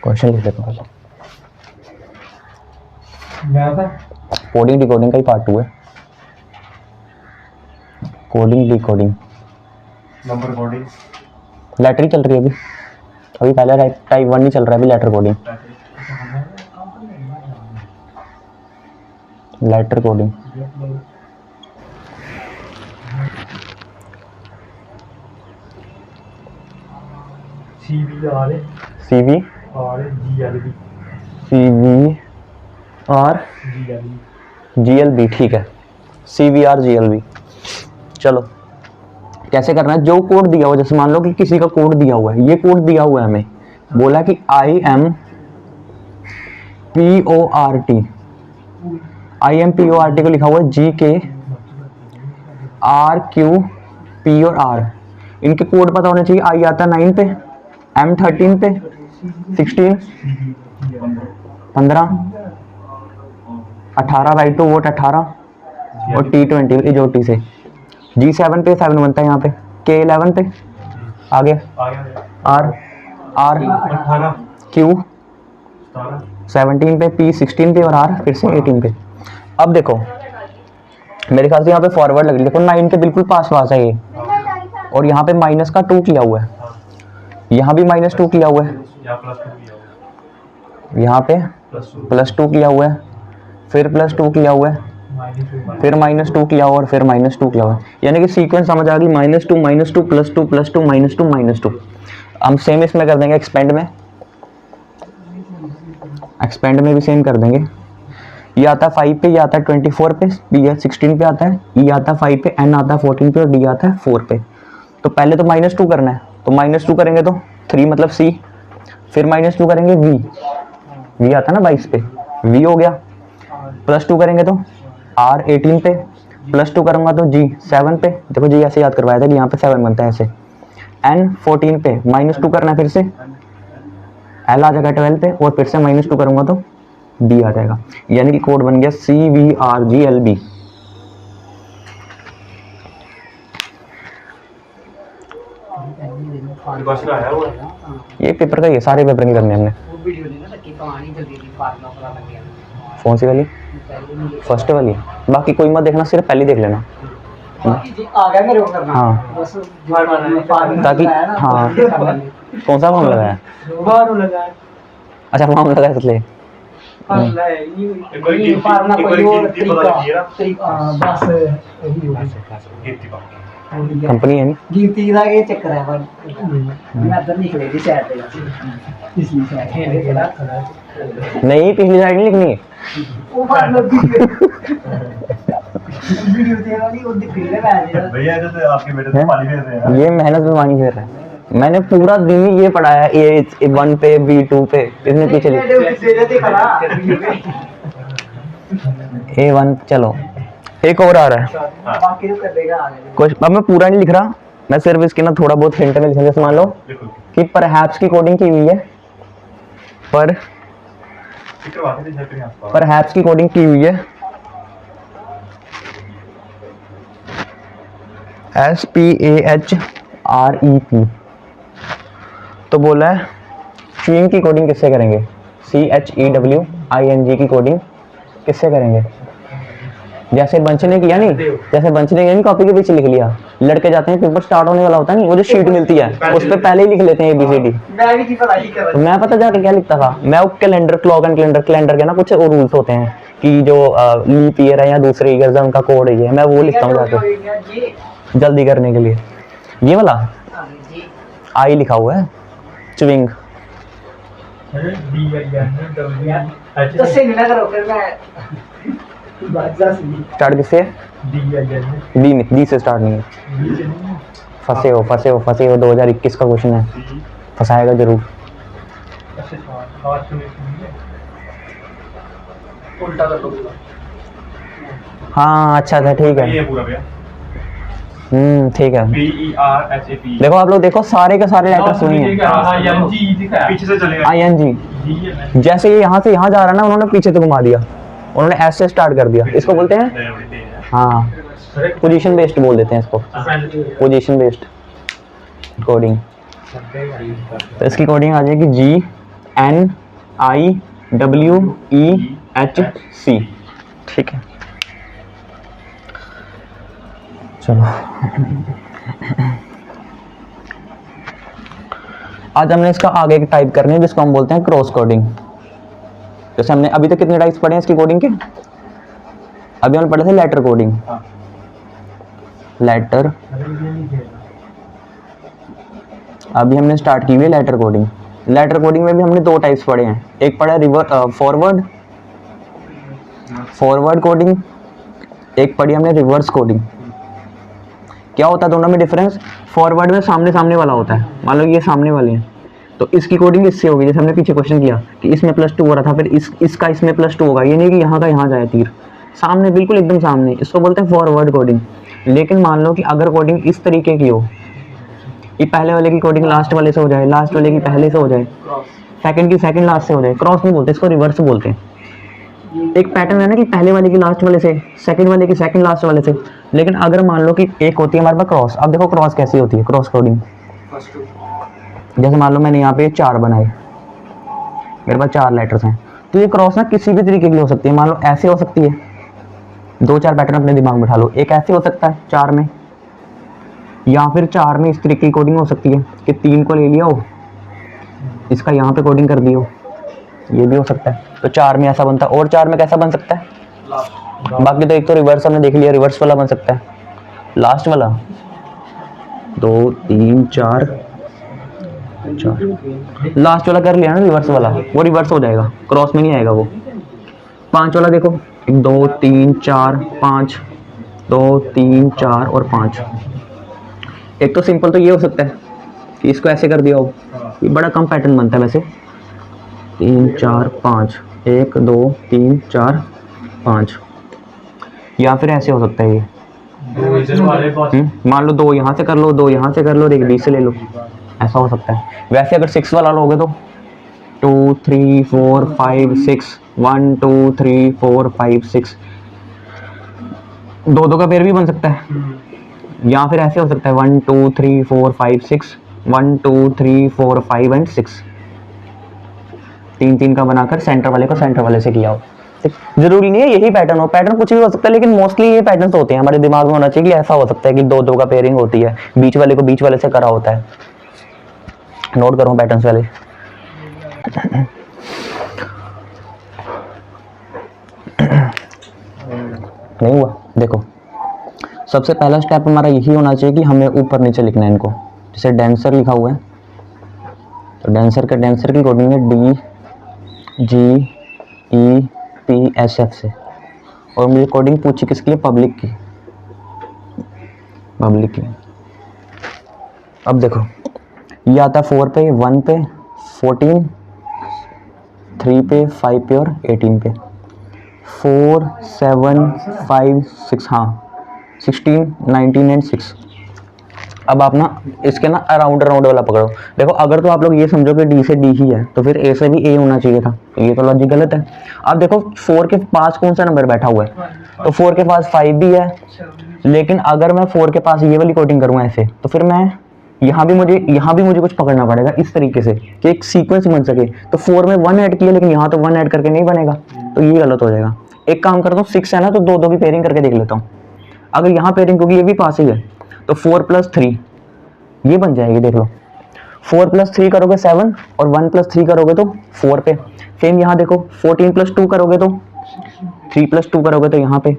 Question लिख लेता हूँ। कोडिंग डिकोडिंग का ही पार्ट 2 है। Coding decoding number coding letter ही चल रही है अभी। अभी पहले टाइप 1 नहीं चल रहा है, अभी letter coding. Letter coding CV और GLB, ठीक है, CVR GLB। चलो कैसे करना है, जो कोड दिया हुआ, जैसे मान लो कि किसी का कोड दिया हुआ है, ये कोड दिया हुआ है हमें, बोला कि IMPORT को लिखा हुआ है GKRQP और R। इनके कोड पता होने चाहिए। I आता है 9 पे, M 13 पे, 16 15, 18 राइट टू वोट 18 और T20 इजोटी से। G7 पे 7 बनता है यहाँ पे, K 11 पे, आगे R Q 17 पे, P 16 पे और R फिर से 18 पे। अब देखो मेरे ख्याल से यहाँ पे फॉरवर्ड लग रही है, देखो 9 के बिल्कुल पास है ये, और यहाँ पे माइनस का 2 किया हुआ है, यहाँ भी -2 किया हुआ है, यहाँ पे +2 किया हुआ है, फिर +2 किया हुआ है, फिर -2 किया हुआ और फिर -2 किया हुआ है। यानी कि सीक्वेंस समझ आ गई, -2 -2 +2 +2 -2 -2। हम सेम इसमें कर देंगे एक्सपेंड में भी सेम कर देंगे। ये आता है 5 पे, ये आता है 24 पे, B 16 पे आता है, E आता है 5 पे, N आता है 14 पे और D आता है 4 पे। तो पहले तो -2 करना है, तो -2 करेंगे तो 3 मतलब C, फिर -2 करेंगे V आता है ना 22 पे, V हो गया, +2 करेंगे तो R 18 पे, +2 करूँगा तो G 7 पे, देखो G ऐसे याद करवाया था कि यहाँ पे 7 बनता है ऐसे, N 14 पे, -2 करना है, फिर से L आ जाएगा 12 पे और फिर से -2 करूँगा तो D आ जाएगा। यानी कि कोड बन गया CVRGLB। ये पेपर का ही है, सारे पेपर नहीं करने हमने। कौन सी वाली? फर्स्ट वाली, बाकी कोई मत देखना, सिर्फ पहली देख लेना। हाँ ताकि, हाँ कौन सा फॉर्म लगाया? अच्छा फॉर्म लगाया इसलिए। कंपनी है गिनती का ये चक्कर है, पर मैं तो निकले थी साइड पे, पिछली साइड नहीं, पिछली साइड नहीं लिखनी है। वो बात वीडियो देखा नहीं, वो दिख रहा है भैया, तो आपके बेटे तो पानी फेर रहे हैं। ये मेहनत में पानी फेर रहा है। मैंने पूरा दिन ही ये पढ़ाया है, A1 पे, B2 पे, इसमें पीछे A1। चलो एक और आ रहा है, बाकी तो कर देगा आगे। कुछ अब मैं पूरा नहीं लिख रहा, मैं सिर्फ इसके ना थोड़ा बहुत हिंट में लिखा। जैसे मान लो कि परहैप्स की कोडिंग की हुई है, परहैप्स की कोडिंग की हुई है, SPAHREP। तो बोला है च्युइंग की कोडिंग किससे करेंगे, CHEWING की कोडिंग किससे करेंगे। जैसे बंच ने किया नहीं, जैसे बंच ने किया नहीं, कॉपी के पीछे लिख लिया। लड़के जाते हैं, पेपर स्टार्ट होने वाला होता है नहीं, वो जो शीट मिलती है उस पर पहले ही लिख लेते हैं ABCD। मैं पता जाके क्या लिखता था, मैं वो कैलेंडर, क्लॉक एंड कैलेंडर के ना कुछ और रूल्स होते हैं कि जो लीप ईयर है या दूसरे ईयर है उनका कोड है, मैं वो लिखता हूँ जाके जल्दी करने के लिए। ये वाला आई लिखा हुआ है, च्युइंग। स्टार्ट किससे? डी से स्टार्ट नहीं है। फंसे हो 2021 का क्वेश्चन है, फंसाएगा जरूर। हाँ अच्छा था, ठीक है, ठीक है। देखो आप लोग देखो, सारे के सारे लेटर सुनिए। ING, जैसे ये यहाँ से यहाँ जा रहा है ना, उन्होंने पीछे से घुमा दिया, उन्होंने S से स्टार्ट कर दिया। इसको बोलते हैं, हाँ पोजीशन बेस्ड बोल देते हैं इसको, पोजीशन बेस्ड कोडिंग। तो इसकी कोडिंग आ जाएगी NIWEHC, ठीक है। चलो आज हमने इसका आगे की टाइप करनी है जिसको हम बोलते हैं क्रॉस कोडिंग। जैसे हमने अभी तक कितने टाइप्स पढ़े हैं इसकी कोडिंग के? अभी हमने पढ़े थे लेटर कोडिंग, लेटर, अभी हमने स्टार्ट की हुई है लेटर कोडिंग। लेटर कोडिंग में भी हमने दो टाइप्स पढ़े हैं, एक पढ़ा फॉरवर्ड कोडिंग, एक पढ़ी हमने रिवर्स कोडिंग। क्या होता है दोनों में डिफरेंस? फॉरवर्ड में सामने सामने वाला होता है, मान लो ये सामने वाले हैं तो इसकी कोडिंग इससे होगी, जैसे हमने पीछे क्वेश्चन किया कि इसमें +2 हो रहा था, फिर इसका इसमें +2 होगा, ये नहीं कि यहाँ का यहाँ जाए तीर, सामने बिल्कुल एकदम सामने, इसको बोलते हैं फॉरवर्ड कोडिंग। लेकिन मान लो कि अगर कोडिंग इस तरीके की हो कि पहले वाले की कोडिंग लास्ट वाले से हो जाए, लास्ट वाले की पहले से हो जाए, सेकंड की सेकंड लास्ट से हो जाए, क्रॉस नहीं बोलते इसको, रिवर्स बोलते हैं। एक पैटर्न है ना कि पहले वाले की लास्ट वाले से, सेकंड वाले की सेकंड लास्ट वाले से। लेकिन अगर मान लो कि एक होती है हमारे पास क्रॉस, अब देखो क्रॉस कैसी होती है क्रॉस कोडिंग। जैसे मान लो मैंने यहाँ पे 4 बनाए, मेरे पास 4 लेटर्स हैं, तो ये क्रॉस ना किसी भी तरीके की हो सकती है। मान लो ऐसे हो सकती है, 2-4 पैटर्न अपने दिमाग में बिठा लो, एक ऐसे हो सकता है 4 में, या फिर 4 में इस तरीके की कोडिंग हो सकती है कि 3 को ले लिया हो, इसका यहाँ पे कोडिंग कर दी हो, ये भी हो सकता है। तो 4 में ऐसा बनता है, और 4 में कैसा बन सकता है? बाकी तो एक तो रिवर्स हमने देख लिया, रिवर्स वाला बन सकता है, लास्ट वाला 2 3 4 लास्ट वाला कर लिया ना रिवर्स वाला, वो रिवर्स हो जाएगा, क्रॉस में नहीं आएगा वो। 5 वाला देखो, 2 3 4 5, 2 3 4 और 5। एक तो सिंपल तो ये हो सकता है कि इसको ऐसे कर दिया हो, ये बड़ा कम पैटर्न बनता है वैसे, 3 4 5, 1 2 3 4 5, या फिर ऐसे हो सकता है ये, मान लो 2 यहाँ से कर लो, 2 यहाँ से कर लो और एक बीच से ले लो, ऐसा हो सकता है। वैसे अगर 6 वाला लोगे तो 2 3 4 5 6, 1 2 3 4 5 6, 2 का पेयर भी बन सकता है, या फिर ऐसे हो सकता है 1 2 3 4 5 6, 1 2 3 4 5 एंड 6, 3 का बनाकर सेंटर वाले को सेंटर वाले से किया हो। जरूरी नहीं है यही पैटर्न हो, पैटर्न कुछ भी हो सकता है, लेकिन मोस्टली ये पैटर्न तो होते हैं, हमारे दिमाग में होना चाहिए कि ऐसा हो सकता है कि 2 का पेयरिंग होती है, बीच वाले को बीच वाले से करा होता है। नोट करो पैटर्न्स वाले। नहीं हुआ? देखो सबसे पहला स्टेप हमारा यही होना चाहिए कि हमें ऊपर नीचे लिखना है इनको। जैसे डेंसर लिखा हुआ है तो डेंसर की कोडिंग है DGEPSF से, और मुझे कोडिंग पूछी किसकी है? पब्लिक की। अब देखो ये आता है 4 पे, 1 पे, 14, 3 पे, 5 पे और 18 पे, 4 7 5 6, हाँ 16 19 एंड 6। अब आप ना इसके ना अराउंड वाला पकड़ो। देखो अगर तो आप लोग ये समझो कि डी से डी ही है तो फिर ए से भी ए होना चाहिए था, ये तो लॉजिक गलत है। अब देखो 4 के पास कौन सा नंबर बैठा हुआ है, तो 4 के पास 5 भी है, लेकिन अगर मैं 4 के पास ये वाली कोडिंग करूँगा ऐसे, तो फिर मैं यहाँ भी मुझे कुछ पकड़ना पड़ेगा इस तरीके से कि एक सीक्वेंस बन सके। तो 4 में 1 ऐड किया, लेकिन यहाँ तो 1 ऐड करके नहीं बनेगा, तो ये गलत हो जाएगा। एक काम करता हूँ, 6 है ना तो 2 की पेयरिंग करके देख लेता हूँ। अगर यहाँ पेयरिंग, क्योंकि ये भी पास ही है, तो 4 + 3 ये बन जाएगी। देख लो 4 + 3 करोगे 7, और 1 + 3 करोगे तो 4 पे। सेम यहाँ देखो 14 + 2 करोगे तो 3 + 2 करोगे तो यहाँ पे,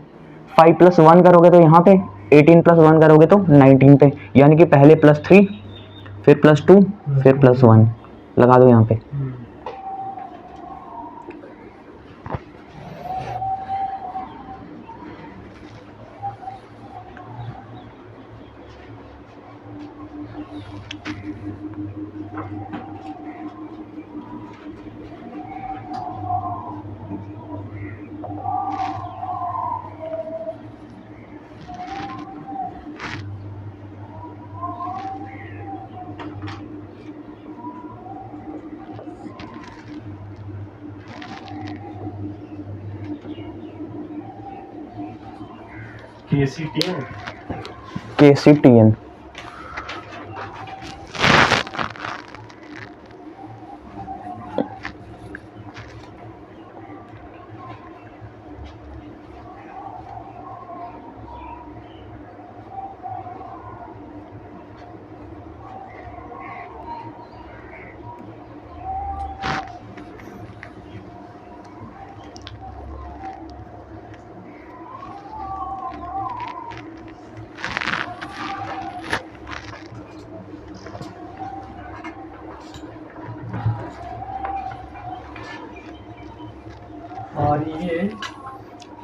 5 + 1 करोगे तो यहाँ पे, 18 + 1 करोगे तो 19 पे। यानी कि पहले +3 फिर +2 फिर +1 लगा दो यहाँ पे। KCTN और ये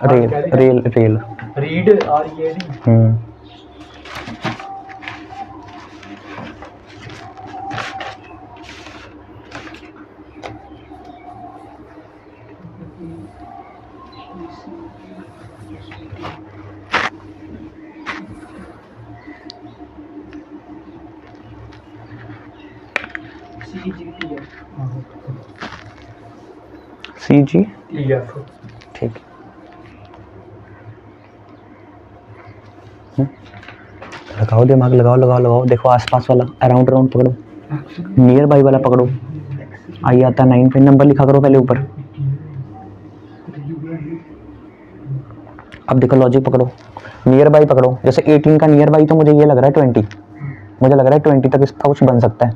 रेल रेल रेल। रीड और ये नहीं सी जी TF ठीक। लगाओ दिमाग, लगाओ लगाओ लगाओ। देखो आसपास वाला, अराउंड अराउंड पकड़ो, नियर बाई वाला पकड़ो। आई आता 9 पे, नंबर लिखा करो पहले ऊपर। अब देखो लॉजिक पकड़ो, नियर बाई पकड़ो। जैसे 18 का नियर बाई तो मुझे ये लग रहा है 20, मुझे लग रहा है 20 तक इसका कुछ बन सकता है।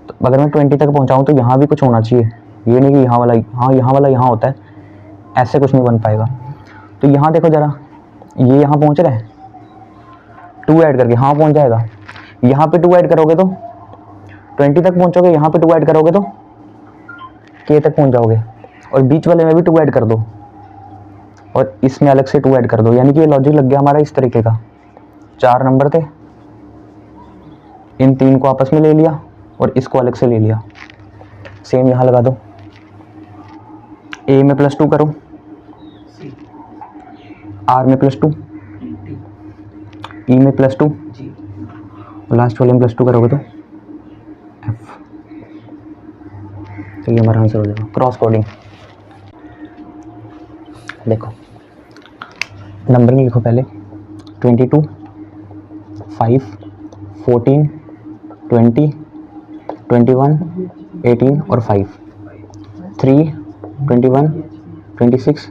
तो अगर मैं 20 तक पहुंचाऊं तो यहाँ भी कुछ होना चाहिए, ये नहीं कि यहाँ वाला, हाँ यहाँ वाला यहाँ होता है, ऐसे कुछ नहीं बन पाएगा। तो यहाँ देखो जरा, ये यहाँ पहुँच रहा है, 2 ऐड करके हाँ पहुँच जाएगा। यहाँ पे 2 ऐड करोगे तो 20 तक पहुँचोगे, यहाँ पे 2 ऐड करोगे तो K तक पहुँच जाओगे। और बीच वाले में भी 2 ऐड कर दो और इसमें अलग से 2 ऐड कर दो। यानी कि ये लॉजिक लग गया हमारा इस तरीके का। 4 नंबर थे, इन 3 को आपस में ले लिया और इसको अलग से ले लिया। सेम यहाँ लगा दो, A में +2 करो, R में +2, E में +2, लास्ट वाले में +2 करोगे तो F। तो ये हमारा आंसर हो जाएगा। क्रॉस कोडिंग देखो, नंबरिंग लिखो पहले, 22, 5, 14, 20, 21, 18 और 5, 3, 21, 26,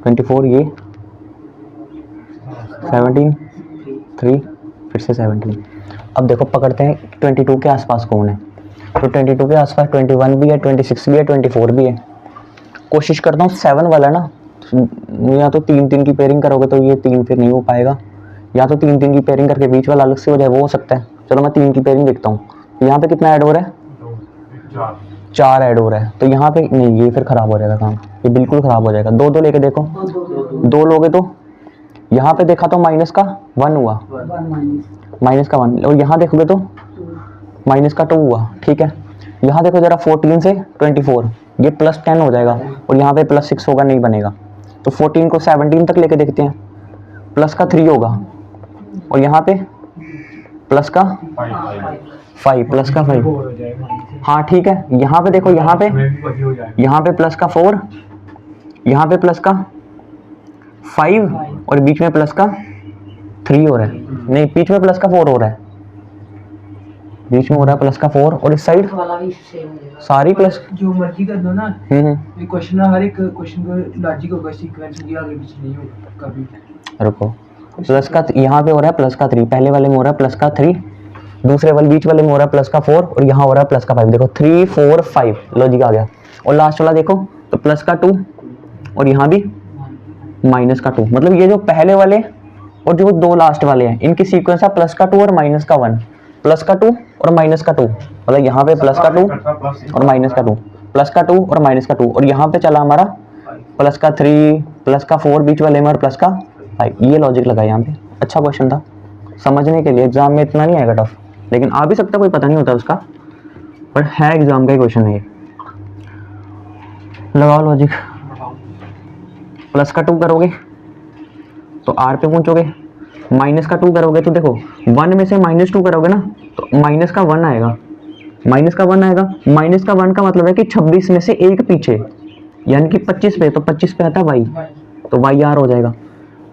24, ये 17, 3, फिर से 17। अब देखो पकड़ते हैं 22 के आसपास कौन है। तो 22 के आसपास 21 भी है, 26 भी है, 24 भी है। कोशिश करता हूँ 7 वाला ना, या तो 3-3 की पेयरिंग करोगे तो ये 3 फिर नहीं हो पाएगा, या तो 3-3 की पेयरिंग करके बीच वाला अलग से हो जाए, वो हो सकता है। चलो मैं 3 की पेयरिंग देखता हूँ। यहाँ पे कितना ऐड हो रहा है? 4 ऐड हो रहा है। तो यहाँ पे नहीं, ये फिर खराब हो जाएगा काम, ये बिल्कुल खराब हो जाएगा। 2-2 लेके देखो, 2 लोगे तो यहाँ पे देखा तो माइनस का 1 हुआ, माइनस का 1। और यहाँ देखोगे तो माइनस का 2 हुआ, ठीक है। यहाँ देखो जरा, 14 से 24, ये +10 हो जाएगा और यहाँ पे +6 होगा, नहीं बनेगा। तो 14 को 17 तक लेके देखते हैं, प्लस का 3 होगा और यहाँ पे प्लस का 5, प्लस का 5, हाँ ठीक है। यहाँ पे देखो, यहाँ पे प्लस का 4, यहाँ पे प्लस का 5 और बीच में प्लस का 3 हो रहा है, नहीं बीच में प्लस का 4 हो रहा है, बीच में हो रहा है प्लस का 4 और इस साइड सारी प्लस। जो मर्जी कर दो ना, ये क्वेश्चन हर एक क्वेश्चन का लॉजिक होगा, सीक्वेंस होगी, आगे पीछे नहीं होगा कभी। रुको, प्लस का यहाँ पे हो रहा है प्लस का 3, पहले वाले में हो रहा है प्लस का 3, दूसरे वाले बीच वाले में हो रहा है प्लस का 4 और यहाँ हो रहा है प्लस का 5। देखो 3, 4, 5 लॉजिक आ गया। और लास्ट वाला देखो तो प्लस का 2 और यहाँ भी माइनस का 2। मतलब ये जो पहले वाले और जो 2 लास्ट वाले हैं, इनकी सीक्वेंस है प्लस का 2 और माइनस का 1, प्लस का 2 और माइनस का 2। मतलब यहाँ पे प्लस का 2 और माइनस का 2, प्लस का 2 और माइनस का 2, और यहाँ पे चला हमारा प्लस का 3, प्लस का 4 बीच वाले में और प्लस का 5। ये लॉजिक लगा यहाँ पे। अच्छा क्वेश्चन था समझने के लिए, एग्जाम में इतना नहीं आएगा टफ, लेकिन आ भी सकता, कोई पता नहीं होता उसका, पर है एग्जाम का ही क्वेश्चन है ये। लगाओ लॉजिक, प्लस का 2 करोगे तो R पे पहुंचोगे, माइनस का 2 करोगे तो देखो 1 में से -2 करोगे ना तो माइनस का 1 आएगा, माइनस का 1 आएगा। माइनस का 1 का मतलब है कि 26 में से एक पीछे, यानी कि 25 पे, तो 25 पे आता है y, तो YR हो जाएगा।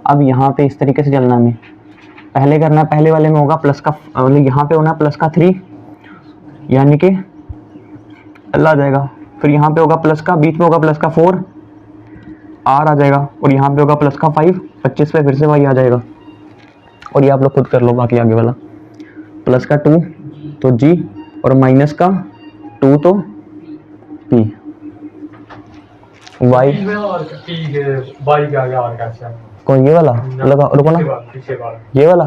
अब यहाँ पे इस तरीके से चलना हमें, पहले करना, पहले वाले में होगा प्लस का, मतलब यहाँ पे होना प्लस का 3, यानी कि आ जाएगा, फिर यहाँ पे होगा प्लस का, बीच में होगा प्लस का 4 आर आ जाएगा, और यहाँ पे होगा प्लस का 5, 25 पे फिर से वाई आ जाएगा। और ये आप लोग खुद कर लो बाकी आगे वाला। प्लस का 2 तो जी, और माइनस का 2 तो पी। वाई कौन, ये वाला लगा, रुको ना, ये वाला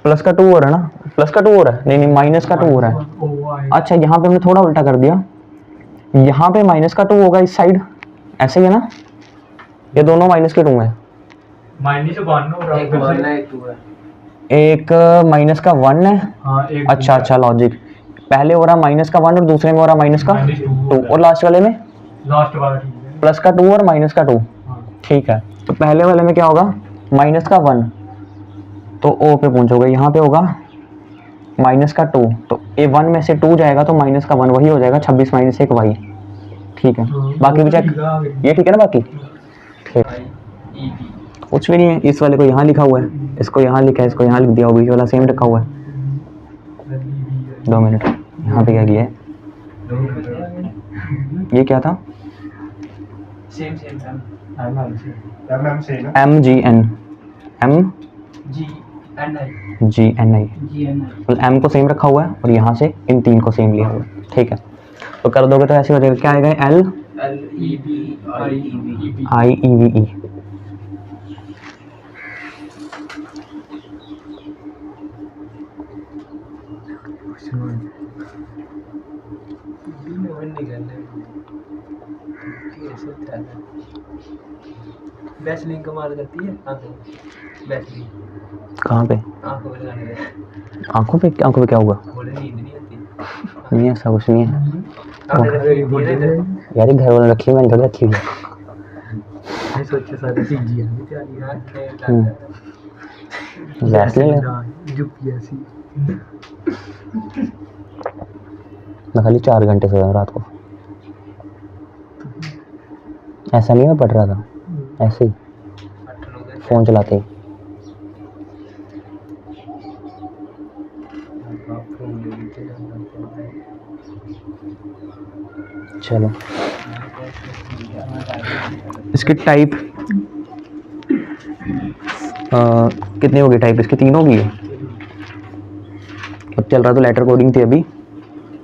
प्लस का 2 हो रहा है ना, प्लस का 2 हो रहा है, नहीं नहीं माइनस का 2 हो रहा है। अच्छा यहाँ पे हमने थोड़ा उल्टा कर दिया, यहाँ पे माइनस का 2 होगा इस साइड, ऐसे ही है ना, ये दोनों माइनस के 2 है। एक माइनस का 1 है। अच्छा अच्छा लॉजिक, पहले हो रहा माइनस का 1 और दूसरे में हो रहा माइनस का 2, और लास्ट वाले में प्लस का 2 और माइनस का 2। ठीक है, तो पहले वाले में क्या होगा, माइनस का 1 तो ओ पे पहुंचोगे, यहाँ पे होगा माइनस का 2 तो ए 1 में से 2 जाएगा तो माइनस का 1 वही हो जाएगा, 26 माइनस 1 वाई। ठीक है, बाकी भी चेक, ये ठीक है ना बाकी। ठीक, कुछ भी नहीं है, इस वाले को यहाँ लिखा हुआ है, इसको यहाँ लिखा है, इसको यहाँ लिख दिया, बीच वाला सेम रखा हुआ है। 2 मिनट, यहाँ पे क्या किया है, ये क्या था, same M G N, M G N I G N I, M को सेम रखा हुआ है और यहाँ से इन 3 को सेम लिया हुआ है। ठीक है, तो कर दोगे तो ऐसे हो जाएगा, क्या आएगा, L E B I E V E. Vaseline कमाल करती है आंखों, वैसलीन कहाँ पे, आंखों पे लगाने का, आंखों पे क्या हुआ, बोले नींद नहीं आती। नहीं ऐसा कुछ नहीं है यार, ये घर वाले रखी, मैंने थोड़ी रखी हुई है। सोचे सारे सीजी हैं वैसलीन मैं खाली 4 घंटे सोया हूँ रात को, ऐसा नहीं मैं पढ़ रहा था, ऐसे ही फोन चलाते ही। चलो इसकी टाइप कितनी होगी, टाइप इसकी 3 होगी। अब चल रहा तो लेटर कोडिंग थी, अभी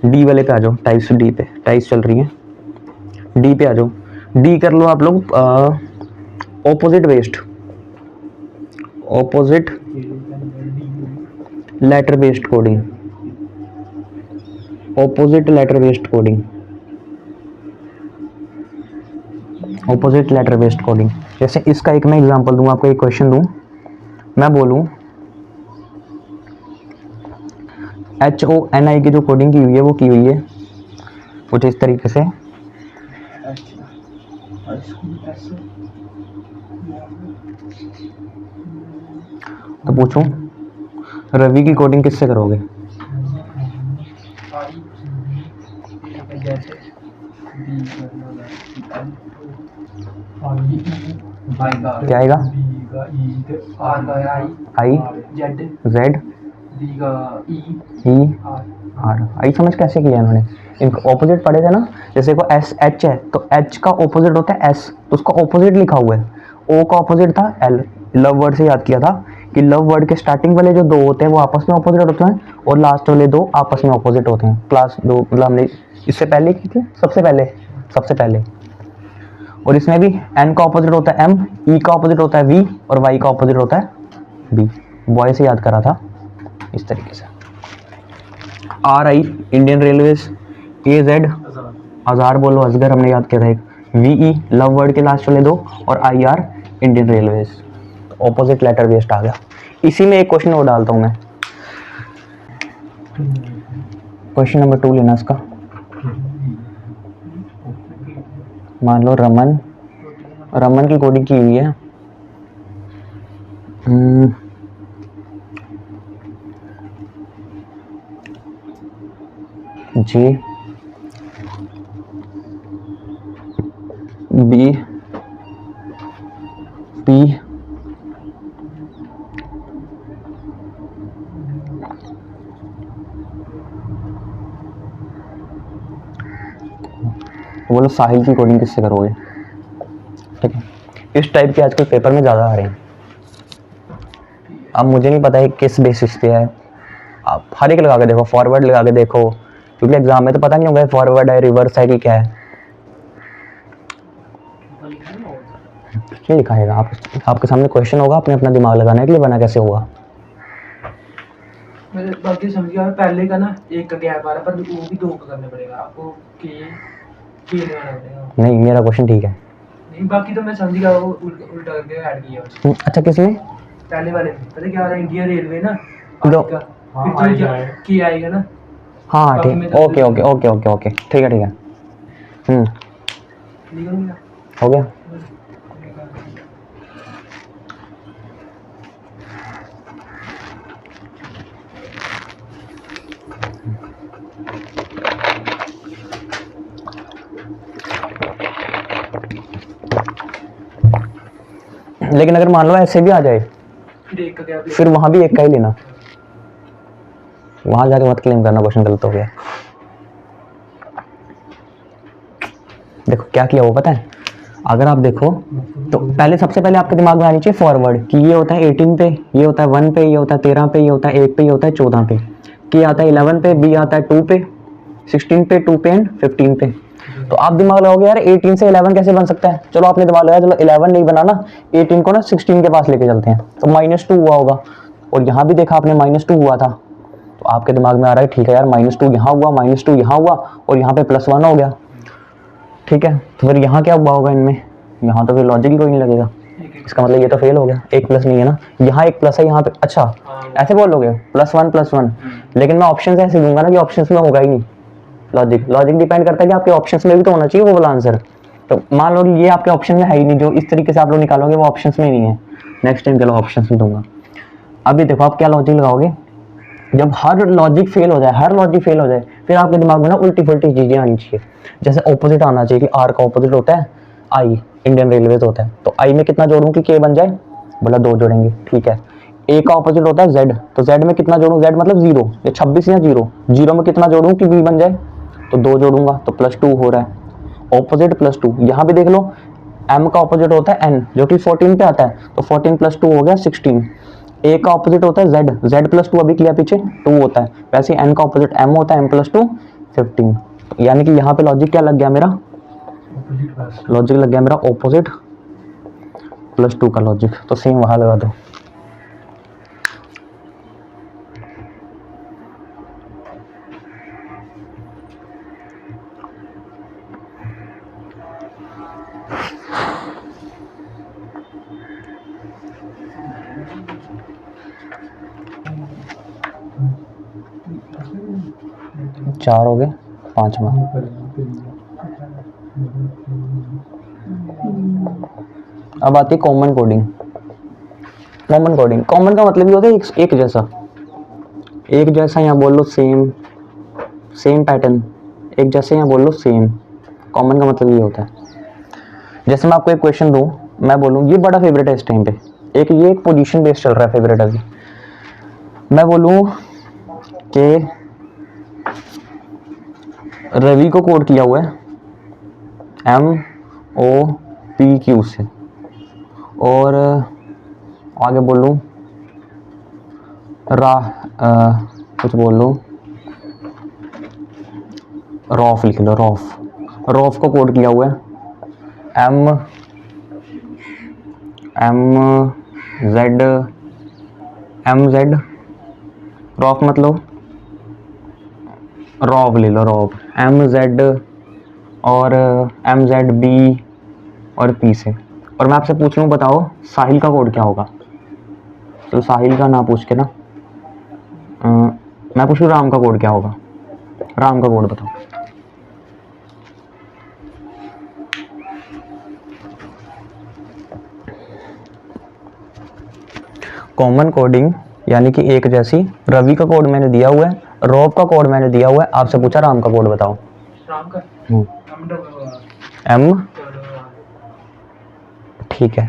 डी वाले पे आ जाओ, टाइप्स डी पे, टाइप्स चल रही हैं, डी पे आ जाओ। डी कर लो आप लोग, opposite based, opposite letter based coding, opposite letter based coding, opposite letter based coding. जैसे इसका एक मैं एग्जांपल दूं आपको, एक क्वेश्चन दूं, मैं बोलूं HONI की जो कोडिंग की हुई है वो की हुई है कुछ इस तरीके से, तो पूछूं रवि की कोडिंग किससे करोगे, क्या आएगा, आई जेड ई आर। आई समझ कैसे किया इन्होंने, इनका ऑपोजिट पढ़े थे ना, जैसे को एस एच है तो एच का ऑपोजिट होता है एस, तो उसका ऑपोजिट लिखा हुआ है, ओ का ऑपोजिट था एल। लव वर्ड से याद किया था कि लव वर्ड के स्टार्टिंग वाले जो 2 होते हैं वो आपस में ऑपोजिट होते हैं, और लास्ट वाले 2 आपस में ऑपोजिट होते हैं। क्लास 2 मतलब हमने इससे पहले की थी, सबसे पहले। और इसमें भी एन का ऑपोजिट होता है एम, ई का ऑपोजिट होता है वी, और वाई का ऑपोजिट होता है बी। बॉय से याद करा था इस तरीके से। R I Indian railways, A Z आज़ार बोलो असगर हमने याद किया था एक, वी ई लव वर्ड के लास्ट वाले 2, और I R Indian railways. Opposite letter based आ गया। इसी में एक क्वेश्चन और डालता हूँ मैं, क्वेश्चन नंबर 2 लेना इसका। मान लो रमन की कोडिंग की हुई है, जी बी पी तो बोलो साहिल की कोडिंग किससे करोगे, ठीक है। इस टाइप के आजकल पेपर में ज़्यादा आ रहे हैं। अब मुझे नहीं पता है किस बेसिस पे है, आप हर एक लगा के देखो, फॉरवर्ड लगा के देखो, क्योंकि एग्जाम में तो पता नहीं होगा फॉरवर्ड है रिवर्स है कि क्या है, ये लिखाएगा। आपके सामने क्वेश्चन होगा, आपने अपना दिमाग लगाना है कि बना कैसे होगा। मैं बाकी समझ गया, पहले का ना एक का गैप आ रहा है, पर वो भी 2 का करना पड़ेगा आपको, के लगाना पड़ेगा। नहीं मेरा क्वेश्चन ठीक है। नहीं बाकी तो मैं समझ गया, वो उल्टा करके ऐड किया उसने। अच्छा किसमें? पहले वाले में पता क्या हो रहा है, इंडियन रेलवे ना दो आगे का, फिर तो की आएगा ना। हाँ बाकी ठीक, में तो okay okay okay okay okay, ठीक है ठीक है। लिख लूंगा। हो गया। लेकिन अगर मान लो ऐसे भी आ जाए, फिर एक का गैप फिर वहां भी एक का ही लेना, वहां जाके मत क्लेम करना क्वेश्चन गलत हो गया। देखो क्या किया वो पता है, अगर आप देखो तो पहले सबसे पहले आपके दिमाग में आनी चाहिए फॉरवर्ड कि ये होता है 18 पे, ये होता है 1 पे, ये होता है 13 पे, ये होता है 1 पे, ये होता है 14 पे, कि आता है 11 पे, बी आता है 2 पे, 16 पे, 2 पे एंड 15 पे। तो आप दिमाग लगाओगे यार 18 से 11 कैसे बन सकता है, चलो आपने दिमाग लगाया, चलो 11 नहीं बनाना, 18 को ना 16 के पास लेके चलते हैं, तो -2 हुआ होगा, और यहाँ भी देखा आपने -2 हुआ था, तो आपके दिमाग में आ रहा है ठीक है यार -2 यहाँ हुआ, -2 यहाँ हुआ, और यहाँ पे +1 हो गया, ठीक है। तो फिर यहाँ क्या हुआ होगा इनमें, यहाँ तो फिर लॉजिक ही कोई नहीं लगेगा, इसका मतलब ये तो फेल हो गया, एक प्लस नहीं है ना, यहाँ एक प्लस है यहाँ पे, अच्छा ऐसे बोलोगे +1 लेकिन मैं ऑप्शन ऐसे दूंगा ना कि ऑप्शन में होगा ही नहीं, लॉजिक डिपेंड करता है कि आपके ऑप्शंस में भी तो होना चाहिए वो वाला आंसर। तो मान लो ये आपके ऑप्शन में है ही नहीं, जो इस तरीके से आप लोग निकालोगे वो ऑप्शंस में नहीं है, नेक्स्ट टाइम चलो ऑप्शंस में दूंगा। अभी देखो आप क्या लॉजिक लगाओगे, जब हर लॉजिक फेल हो जाए, फिर आपके दिमाग में ना उल्टी फुल्टी चीजें आनी चाहिए, जैसे ऑपोजिट आना चाहिए कि आर का ऑपोजिट होता है आई, इंडियन रेलवे होता है, तो आई में कितना जोड़ूं कि के बन जाए, बोला 2 जोड़ेंगे, ठीक है। ए का ऑपोजिट होता है जेड, तो जेड में कितना जोड़ूं, जेड मतलब 0, ये 26 या 0 में कितना जोड़ूं कि बी बन जाए, तो 2 जोड़ूंगा तो +2 हो रहा है, ऑपोजिट +2। यहाँ भी देख लो m का ऑपोजिट होता है n जो कि 14 पे आता है, तो 14 + 2 हो गया 16। a का ऑपोजिट होता है z, z + 2 अभी किया पीछे 2 होता है, वैसे n का ऑपोजिट m होता है, m + 2 15। यानी कि यहाँ पे लॉजिक क्या लग गया मेरा, लॉजिक लग गया मेरा ऑपोजिट +2 का लॉजिक, तो सेम वहां लगा दो। चार हो गए, 5वां। अब आती है कॉमन कोडिंग। कॉमन का मतलब ये होता है एक जैसा, यहाँ बोल लो सेम पैटर्न, एक जैसे यहाँ बोल लो सेम। कॉमन का मतलब ये होता है, जैसे मैं आपको एक क्वेश्चन दूं, मैं बोलूँ ये बड़ा फेवरेट है इस टाइम पे, एक पोजीशन बेस्ड चल रहा है फेवरेट अभी, मैं बोलूँ कि रवि को कोड किया हुआ है MOPQ से, और आगे बोलूँ कुछ बोल लूँ, रॉफ लिख लो, रॉफ को कोड किया हुआ है MZ, रॉफ मतलब रॉब ले लो, रॉब MZ और MZB और P से। और मैं आपसे पूछ लूँ बताओ साहिल का कोड क्या होगा, तो साहिल का ना पूछ के ना मैं पूछूँ राम का कोड क्या होगा, राम का कोड बताओ। कॉमन कोडिंग यानी कि एक जैसी, रवि का कोड मैंने दिया हुआ है, रॉब का कोड मैंने दिया हुआ है, आपसे पूछा राम का कोड बताओ। राम का M ठीक है।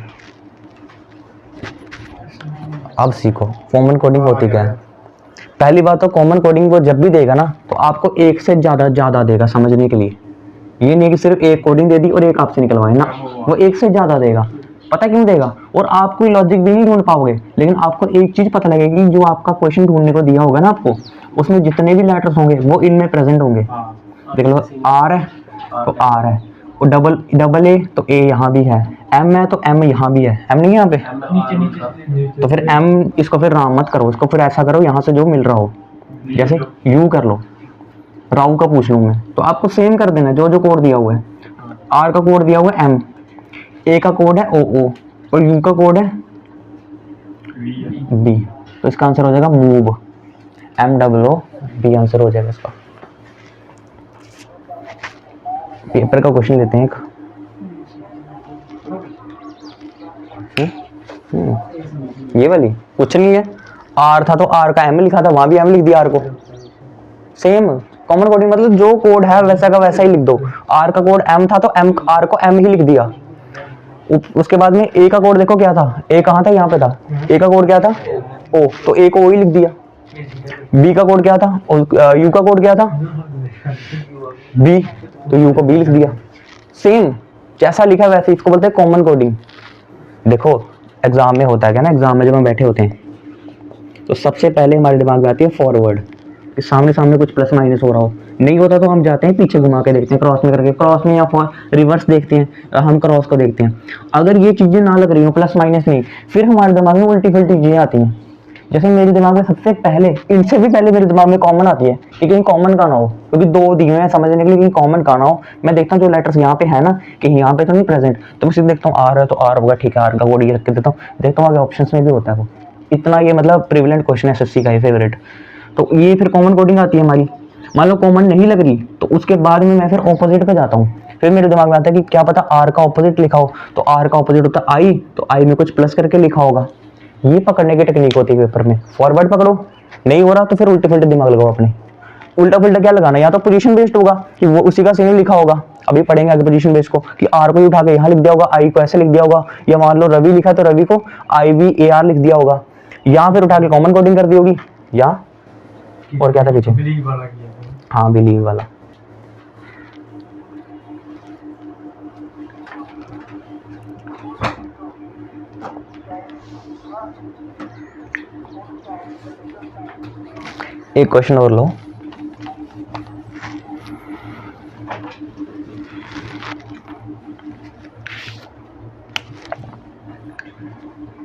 अब सीखो कॉमन कोडिंग होती क्या है। पहली बात तो कॉमन कोडिंग वो जब भी देगा ना तो आपको एक से ज़्यादा देगा समझने के लिए, ये नहीं कि सिर्फ एक कोडिंग दे दी और एक आपसे निकलवाए ना, वो एक से ज़्यादा देगा। पता क्यों देगा? और आप कोई लॉजिक भी नहीं ढूंढ पाओगे, लेकिन आपको एक चीज़ पता लगेगी, जो आपका क्वेश्चन ढूंढने को दिया होगा ना आपको, उसमें जितने भी लेटर्स होंगे वो इनमें प्रेजेंट होंगे। देख लो, आर है तो आर है, और डबल ए तो ए यहाँ भी है, एम है तो एम यहाँ भी है, एम नहीं है यहाँ पे, नीचे नीचे तो फिर एम, इसको फिर राम मत करो, इसको फिर ऐसा करो यहाँ से जो मिल रहा हो, जैसे यू कर लो, राउ का पूछ लूँ मैं, तो आपको सेम कर देना जो जो कोड दिया हुआ है। आर का कोड दिया हुआ है एम, ए का कोड है ओ ओ, और यू का कोड है बी, तो इसका आंसर हो जाएगा move, M double O B answer हो जाएगा इसका। पेपर का क्वेश्चन लेते हैं एक। ये वाली कुछ नहीं है, आर था तो आर का एम लिखा था, वहां भी एम लिख दिया आर को, सेम कॉमन कोडिंग, मतलब जो कोड है वैसा का वैसा ही लिख दो। आर का कोड एम था तो एम, आर को एम ही लिख दिया। उसके बाद में ए का कोड देखो क्या था, ए कहाँ था, यहाँ पे था, ए का कोड क्या था ओ, तो ए को ओ ही लिख दिया। बी का कोड क्या था, यू का कोड क्या था बी, तो यू को बी लिख दिया। सेम जैसा लिखा वैसे, इसको बोलते हैं कॉमन कोडिंग। देखो एग्जाम में होता है क्या ना, एग्जाम में जब हम बैठे होते हैं तो सबसे पहले हमारे दिमाग में आती है फॉरवर्ड, कि सामने सामने कुछ प्लस माइनस हो रहा हो, नहीं होता तो हम जाते हैं पीछे घुमा के देखते हैं, क्रॉस में करके, क्रॉस में या रिवर्स देखते हैं, हम क्रॉस को देखते हैं। अगर ये चीजें ना लग रही हो, प्लस माइनस नहीं, फिर हमारे दिमाग में उल्टी फुल्टी चीजें आती हैं। जैसे मेरे दिमाग में सबसे पहले, इनसे भी पहले मेरे दिमाग में कॉमन आती है, लेकिन कॉमन का ना हो, क्योंकि दो दिए हैं समझने के लिए, लेकिन कॉमन का ना हो। मैं देखता हूँ जो लेटर्स यहाँ पे है ना, कि यहाँ पे तो नहीं प्रेजेंट, तो मैं सीधे देखता हूँ आर है तो आर होगा, ठीक है, आर का कोड ये रख के देता हूँ, देखता हूँ आगे ऑप्शंस में भी होता है वो। इतना ये मतलब प्रिविलेंट क्वेश्चन है एसएससी का, ये फेवरेट। तो ये फिर कॉमन कोडिंग आती है हमारी। मान लो कॉमन नहीं लग रही, तो उसके बाद में मैं फिर ऑपोजिट पे जाता हूँ। फिर मेरे दिमाग में आता है कि क्या पता आर का ऑपोजिट लिखा हो, तो आर का ऑपोजिट होता है आई, तो आई में कुछ प्लस करके लिखा होगा। ये पकड़ने की टेक्निक होती है पेपर में। फॉरवर्ड पकड़ो, नहीं हो रहा तो फिर उल्टे फुल्टे दिमाग लगाओ अपने। उल्टा फुल्टा क्या लगाना, या तो पोजीशन बेस्ड होगा कि वो उसी का सेम लिखा होगा, अभी पढ़ेंगे आगे पोजीशन बेस्ड को, कि आर को ही उठा के यहाँ लिख दिया होगा, आई को ऐसे लिख दिया होगा, या मान लो रवि लिखा तो रवि को आई वी ए आर लिख दिया होगा, या फिर उठा के कॉमन कोडिंग कर दी होगी, या और क्या था पीछे, हाँ बिलीव वाला। एक क्वेश्चन और लो,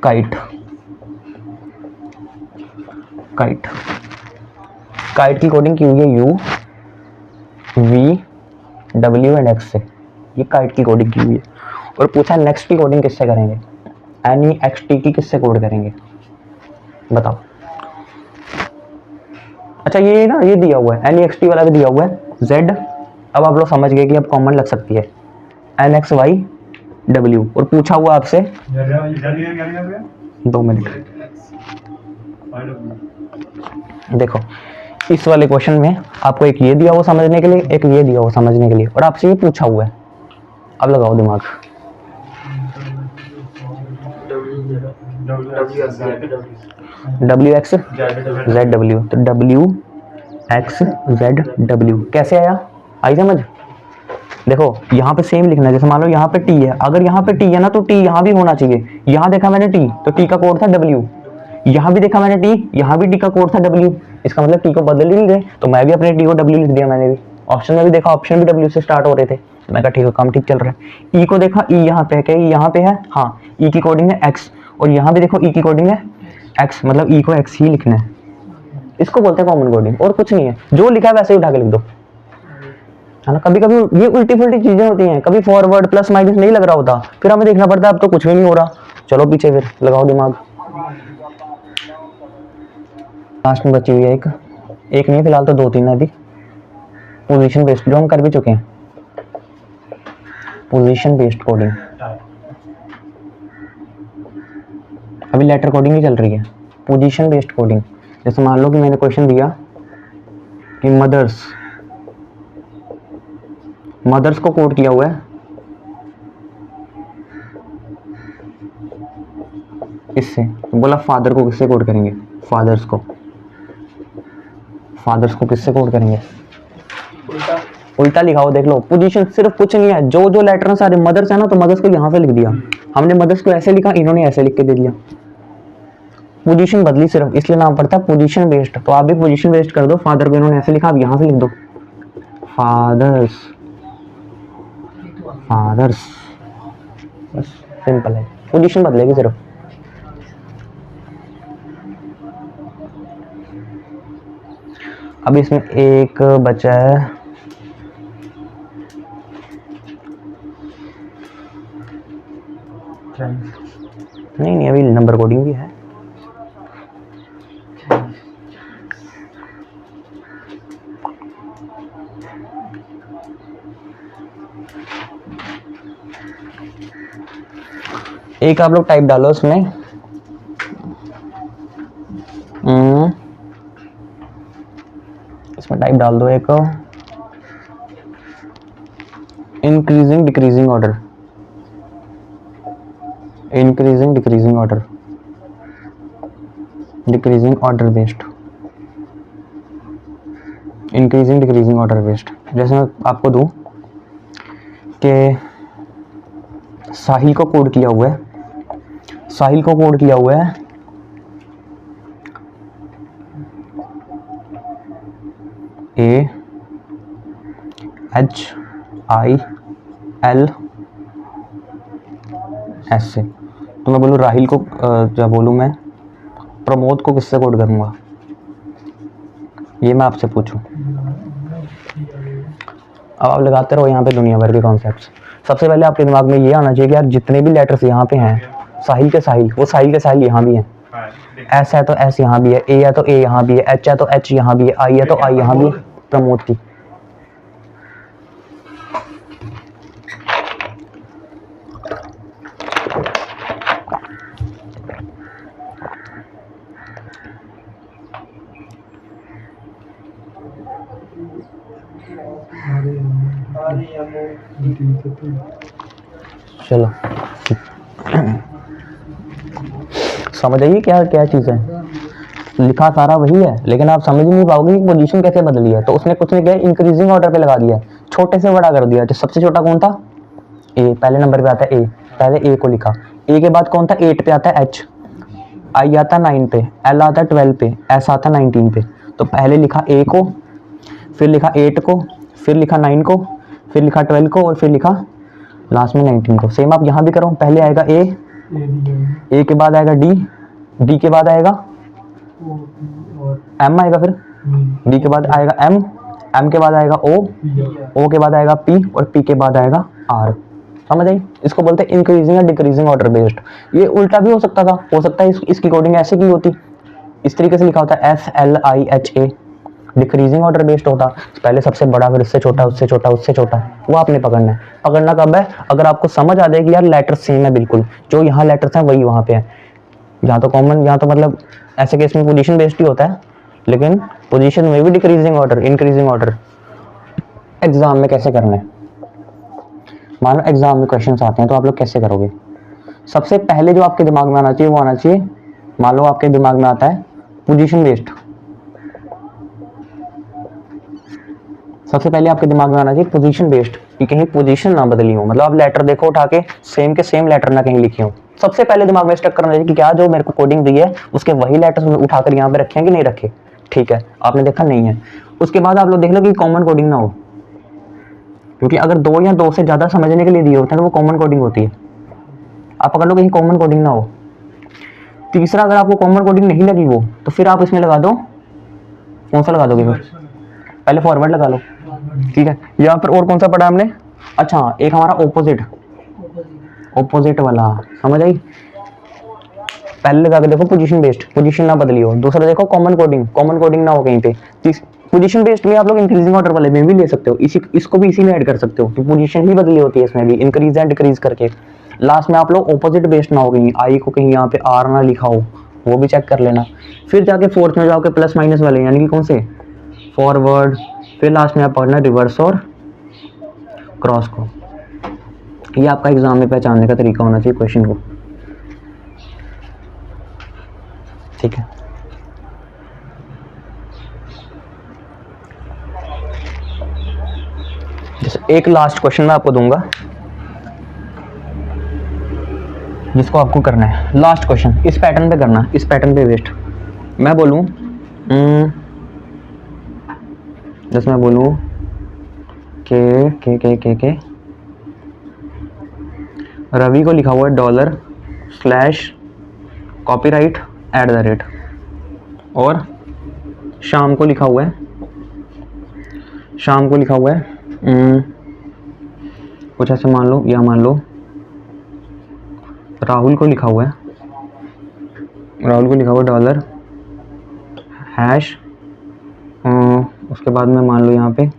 काइट, काइट, काइट की कोडिंग की हुई है you V W and x से, ये काइट की कोडिंग की हुई है। और पूछा नेक्स्ट की कोडिंग किससे करेंगे, एन ई एक्स टी की किससे कोड करेंगे, बताओ। अच्छा ये ना, ये दिया हुआ है एन ई एक्स टी वाला भी दिया हुआ है, जेड, अब आप लोग समझ गए कि अब कॉमन लग सकती है, एन एक्स वाई डब्ल्यू, और पूछा हुआ आपसे 2 मिनट, देखो इस वाले क्वेश्चन में आपको एक ये दिया हुआ समझने के लिए, एक ये दिया हुआ समझने के लिए, और आपसे ये पूछा हुआ है। अब लगाओ दिमाग, डब्ल्यू एक्स जेड डब्ल्यू, तो डब्ल्यू एक्स जेड डब्ल्यू कैसे आया, आई समझ। देखो यहाँ पे सेम लिखना है, जैसे मान लो यहाँ पे टी है, अगर यहाँ पे टी है ना तो टी यहाँ भी होना चाहिए। यहाँ देखा मैंने टी, तो टी का कोड था डब्ल्यू, यहाँ भी देखा मैंने टी, यहाँ भी टी का कोड था डब्ल्यू, इसका मतलब टी को बदल ही नहीं गए, तो मैं भी अपने टी को डब्ल्यू लिख दिया। मैंने भी ऑप्शन में भी देखा, ऑप्शन भी डब्ल्यू से स्टार्ट हो रहे थे, तो मैं कहा ठीक है काम ठीक चल रहा है। ई को देखा, ई यहाँ पे है, क्या ई यहाँ पे है, हाँ ई की कोडिंग है एक्स, और यहाँ भी देखो ई की कोडिंग है एक्स, मतलब ई को एक्स ही लिखना है। इसको बोलते हैं कॉमन कोडिंग, और कुछ नहीं है, जो लिखा है वैसे ही उठा के लिख दो, है ना। कभी कभी ये उल्टी फुल्टी चीजें होती हैं, कभी फॉरवर्ड प्लस माइनस नहीं लग रहा होता, फिर हमें देखना पड़ता है अब तो कुछ भी नहीं हो रहा, चलो पीछे फिर लगाओ दिमाग। लास्ट में बची हुई है एक नहीं फिलहाल तो 2-3 है अभी, पोजीशन बेस्ड जो हम कर भी चुके हैं, पोजीशन बेस्ड कोडिंग, अभी लेटर कोडिंग ही चल रही है। पोजीशन बेस्ड कोडिंग, जैसे मान लो कि मैंने क्वेश्चन दिया कि मदर्स को कोड किया हुआ है इससे, तो बोला फादर को किससे कोड करेंगे, फादर्स को किससे कोड करेंगे, उल्टा लिखा हो देख लो। पोजीशन सिर्फ कुछ नहीं है, जो जो लेटर है सारे मदर्स है ना, तो मदर्स को यहाँ से लिख दिया हमने, मदर्स को ऐसे लिखा, इन्होंने ऐसे लिख के दे दिया। पोजीशन बदली सिर्फ, इसलिए नाम पड़ता है पोजीशन बेस्ड। तो आप भी पोजीशन बेस्ड कर दो, फादर को इन्होंने ऐसे लिखा, आप यहाँ से लिख दो फादर्स, फादर्स, बस सिंपल है, पोजीशन बदलेगी सिर्फ। अब इसमें एक बचा है, नहीं अभी नंबर कोडिंग भी है। एक आप लोग टाइप डालो उसमें, इसमें टाइप डाल दो एक increasing decreasing order, increasing decreasing order, decreasing order based, increasing decreasing order based. जैसे मैं आपको दूं कि साहिल को कोड किया हुआ है, साहिल को कोड किया हुआ है AHIL ऐसे, तो मैं बोलूँ राहिल को क्या बोलूँ, मैं प्रमोद को किससे कोड करूँगा, ये मैं आपसे पूछूं। अब आप लगाते रहो यहाँ पे दुनिया भर के कॉन्सेप्ट्स। सबसे पहले आपके दिमाग में ये आना चाहिए कि यार जितने भी लेटर्स यहाँ पे हैं, साहिल के साहिल, वो साहिल के साहिल यहाँ भी हैं, एस है तो एस यहाँ भी है, ए है तो ए यहाँ भी है, एच है तो एच यहाँ भी है, आई है तो आई यहाँ भी है, प्रमोद की। चलो समझ आइए क्या क्या चीज़ है, लिखा सारा वही है, लेकिन आप समझ नहीं पाओगे कि पोजीशन कैसे बदली है। तो उसने कुछ नहीं किया, इंक्रीजिंग ऑर्डर पे लगा दिया, छोटे से बड़ा कर दिया। तो सबसे छोटा कौन था, ए, पहले नंबर पे आता है ए, पहले ए को लिखा, ए के बाद कौन था, 8 पे आता है एच, आई आता है 9 पे, एल आता है 12 पे, एस आता है 19 पे। तो पहले लिखा ए को, फिर लिखा 8 को, फिर लिखा 9 को, फिर लिखा 12 को, और फिर लिखा लास्ट में 19 को। सेम आप यहाँ भी करो, पहले आएगा ए के बाद आएगा डी के बाद आएगा एम आएगा, फिर डी के बाद आएगा एम के बाद आएगा ओ के बाद आएगा पी, और पी के बाद आएगा आर। समझ आई? इसको बोलते हैं इंक्रीजिंग या डिक्रीजिंग ऑर्डर बेस्ड। ये उल्टा भी हो सकता था, हो सकता है इसकी कोडिंग ऐसे की होती, इस तरीके से लिखा होता है SLIHA, डिक्रीजिंग ऑर्डर बेस्ड होता, पहले सबसे बड़ा, फिर उससे छोटा, उससे छोटा, उससे छोटा। वो आपने पकड़ना है। पकड़ना कब है, अगर आपको समझ आ जाए कि यार लेटर सेम है, बिल्कुल जो यहाँ लेटर्स हैं वही वहाँ पे है। यहाँ तो कॉमन, यहाँ तो मतलब ऐसे केस में पोजीशन बेस्ड ही होता है, लेकिन पोजीशन में भी decreasing order, increasing order. Exam में कैसे करना है, मान लो एग्जाम में क्वेश्चंस आते हैं, तो आप लोग कैसे करोगे? सबसे पहले जो आपके दिमाग में आना चाहिए वो आना चाहिए, मान लो आपके दिमाग में आता है पोजीशन बेस्ड, सबसे पहले आपके दिमाग में आना चाहिए पोजीशन बेस्ड, कि कहीं पोजीशन ना बदली हो, मतलब आप लेटर देखो उठा के सेम के सेम लेटर ना कहीं लिखी हो। सबसे पहले दिमाग में स्टक करना चाहिए कि क्या जो मेरे को कोडिंग दी है उसके वही लेटर्स उठाकर यहाँ पे रखे हैं कि नहीं रखे। ठीक है, आपने देखा नहीं है। उसके बाद आप लोग देख लो कि कॉमन कोडिंग ना हो, क्योंकि अगर दो या दो से ज्यादा समझने के लिए दिए होते हैं तो वो कॉमन कोडिंग होती है। आप पकड़ लो कहीं कॉमन कोडिंग ना हो। तीसरा, अगर आपको कॉमन कोडिंग नहीं लगी वो, तो फिर आप इसमें लगा दो, कौन सा लगा दोगे फिर? पहले फॉरवर्ड लगा लो, ठीक है। यहाँ पर और कौन सा पढ़ा हमने? अच्छा, एक हमारा ओपोजिट वाला, समझ आई? पहले लगा के देखो पोजीशन बेस्ड, पोजीशन ना बदली हो। दूसरा देखो कॉमन कोडिंग ना हो कहीं पे। पोजीशन बेस्ड में आप लोग इंक्रीजिंग ऑर्डर वाले में भी ले सकते हो, इसको भी इसी में ऐड कर सकते हो, तो पोजीशन ही बदली होती है इसमें भी, इंक्रीज एंड डिक्रीज करके। लास्ट में आप लोग ऑपोजिट बेस्ड ना हो, कहीं आई को कहीं यहाँ पे आर ना लिखा हो, वो भी चेक कर लेना। फिर जाके फोर्थ में जाओगे प्लस माइनस वाले, यानी कि कौन से? फॉरवर्ड। फिर लास्ट में आप पढ़ना रिवर्स और क्रॉस को। ये आपका एग्जाम में पहचानने का तरीका होना चाहिए क्वेश्चन को, ठीक है। एक लास्ट क्वेश्चन मैं आपको दूंगा जिसको आपको करना है, लास्ट क्वेश्चन इस पैटर्न पे करना, इस पैटर्न पे वेस्ट। मैं बोलूँ जैसे मैं बोलूँ के रवि को लिखा हुआ है $/कॉपीराइट @ और शाम को लिखा हुआ है कुछ ऐसे मान लो, या मान लो राहुल को लिखा हुआ है $#, उसके बाद में मान लो यहाँ पे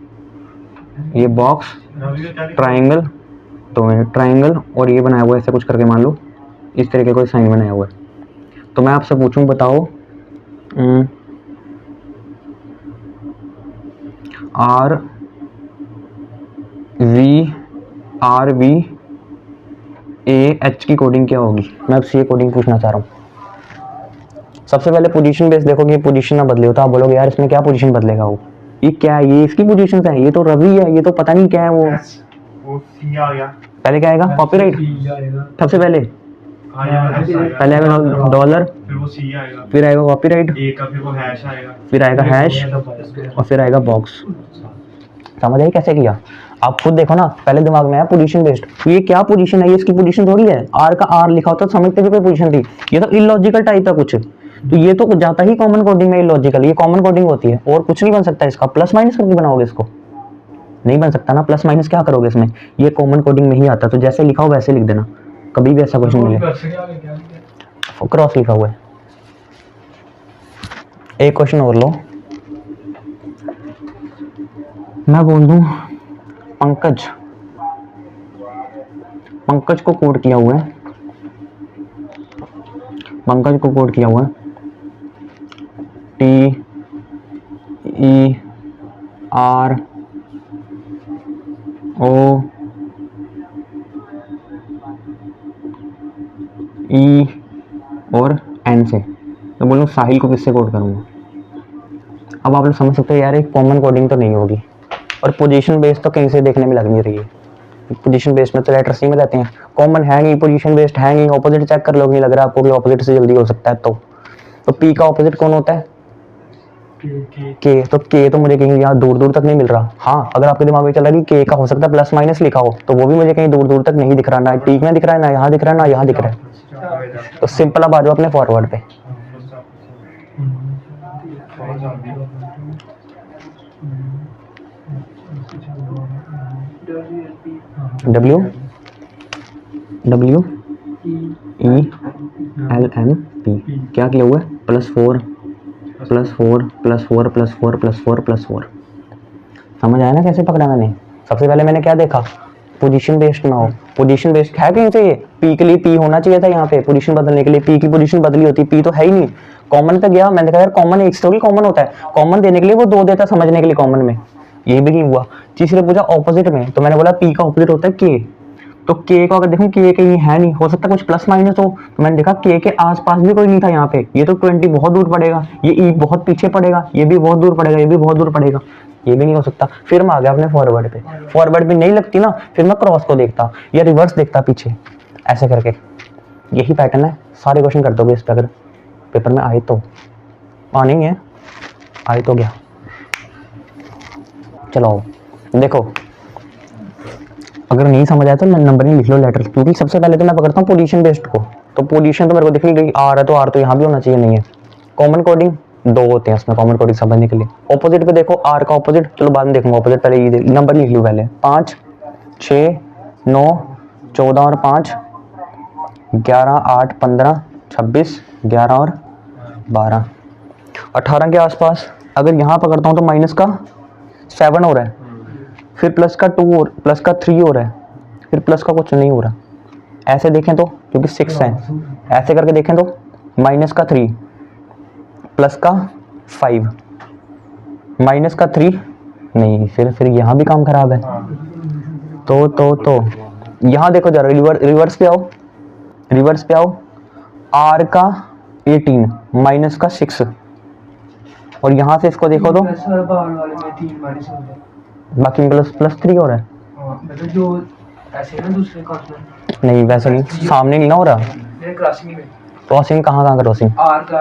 ये बॉक्स ट्रायंगल, तो ट्रायंगल और ये बनाया हुआ है ऐसे कुछ करके, मान लो इस तरीके का कोई साइन बनाया हुआ है। तो मैं आपसे पूछूं, बताओ RVAH की कोडिंग क्या होगी? मैं आपसे ये कोडिंग पूछना चाह रहा हूँ। सबसे पहले पोजीशन बेस देखो कि पोजीशन ना बदले हो, तो आप बोलोगे यार इसमें क्या पोजीशन बदलेगा, वो ये क्या है, ये इसकी पोजीशन है, ये तो रवि है, ये तो पता नहीं क्या है वो सी आ गया। पहले क्या आएगा? कॉपीराइट सबसे पहले आएगा $, फिर वो सी आएगा, फिर आएगा कॉपीराइट, ए का फिर वो हैश आएगा, फिर आएगा हैश और फिर आएगा बॉक्स। समझ आई कैसे किया? आप खुद देखो ना, पहले दिमाग में है पोजीशन बेस्ड, तो ये क्या पोजीशन है, ये इसकी पोजीशन थोड़ी है। आर का आर लिखा होता तो समझते भी कोई पोजीशन थी, ये तो इलॉजिकल टाइप है कुछ, तो ये तो जाता ही कॉमन कोडिंग में इलॉजिकल, ये कॉमन कोडिंग होती है और कुछ नहीं बन सकता इसका। प्लस माइनस करके बनाओगे इसको, नहीं बन सकता ना, प्लस माइनस क्या करोगे इसमें, ये कॉमन कोडिंग में ही आता, तो जैसे लिखा हो वैसे लिख देना, कभी भी ऐसा क्वेश्चन मिले। क्रॉस लिखा हुआ है। एक क्वेश्चन और लो, मैं बोल दूं पंकज को कोड किया हुआ है, TERO और N से, तो बोलूँ साहिल को किससे कोड करूँगा। अब आप लोग समझ सकते हो यार एक कॉमन कोडिंग तो नहीं होगी, और पोजीशन बेस्ड तो कहीं से देखने में लग नहीं रही है। पोजीशन बेस्ड में तो लेटर सी में रहते हैं, कॉमन है नहीं, पोजीशन बेस्ड है नहीं, ऑपोजिट चेक कर लो, नहीं लग रहा आपको कि ऑपोजिट से जल्दी हो सकता है। तो पी का ऑपोजिट कौन होता है? के, तो के तो मुझे कहीं यहाँ दूर दूर तक नहीं मिल रहा। हाँ, अगर आपके दिमाग में चल रहा है कि के का हो सकता है प्लस माइनस लिखा हो, तो वो भी मुझे कहीं दूर दूर तक नहीं दिख रहा, ना पीक में दिख रहा है, ना यहाँ दिख रहा है, ना यहाँ दिख रहा है। तो सिंपल अब आ जाओ अपने फॉरवर्ड पे। WWELMP क्या किया हुआ है? +4 समझ आया ना कैसे पकड़ा मैंने? सबसे पहले मैंने क्या देखा, पोजीशन बेस्ड ना हो, पोजीशन बेस्ड है कहीं से, ये पी के लिए पी होना चाहिए था यहाँ पे, पोजीशन बदलने के लिए पी की पोजीशन बदली होती, पी तो है ही नहीं। कॉमन पे गया, मैंने कहा यार कॉमन एक से कॉमन होता है, कॉमन देने के लिए वो 2 देता, समझने के लिए कॉमन में, ये भी नहीं हुआ। तीसरे पूछा ऑपोजिट में, तो मैंने बोला पी का ऑपोजिट होता है के, तो के को अगर देखूं के कहीं है नहीं, हो सकता कुछ प्लस माइनस हो, तो मैंने देखा के आसपास भी कोई नहीं था यहाँ पे, ये तो 20 बहुत दूर पड़ेगा, ये ई बहुत पीछे पड़ेगा, ये भी बहुत दूर पड़ेगा, ये भी बहुत दूर पड़ेगा, ये भी नहीं हो सकता। फिर मैं आ गया अपने फॉरवर्ड पे, फॉरवर्ड पे नहीं लगती ना, फिर मैं क्रॉस को देखता या रिवर्स देखता पीछे, ऐसे करके। यही पैटर्न है, सारे क्वेश्चन कर दोगे इस पे, अगर पेपर में आए तो, नहीं है आए तो गया। चलो देखो, अगर नहीं समझ आया तो नंबर नहीं लिख लो लेटर, क्योंकि सबसे पहले तो मैं पकड़ता हूँ पोजीशन बेस्ड को, तो पोजीशन तो मेरे को दिख नहीं गई, आर है तो आर तो यहाँ भी होना चाहिए, नहीं है। कॉमन कोडिंग 2 होते हैं उसमें, कॉमन कोडिंग समझने के लिए। ऑपोजिट पे देखो, आर का ऑपोजिट, चलो बाद में देखूंगा ऑपोजिट, पहले ये नंबर लिख लूँ पहले। 5 6 9 14 और 5 11 8 15 26 11 और 12 18 के आसपास। अगर यहाँ पकड़ता हूँ तो माइनस का 7 हो रहा है, फिर प्लस का 2 और प्लस का 3 हो रहा है, फिर प्लस का कुछ नहीं हो रहा। ऐसे देखें तो क्योंकि 6 है, ऐसे करके देखें तो माइनस का 3 प्लस का 5 माइनस का 3 नहीं, फिर यहाँ भी काम खराब है। तो यहाँ देखो जरा, रिवर्स पे आओ, आर का 18 माइनस का 6, और यहाँ से इसको देखो तो बाकी प्लस 3 हो रहा है। हाँ मतलब जो ऐसे ना दूसरे कॉन्सोनेंट नहीं वैसे नहीं, सामने नहीं ना हो रहा। मेरे क्रॉसिंग में क्रॉसिंग कहाँ क्रॉसिंग? आर का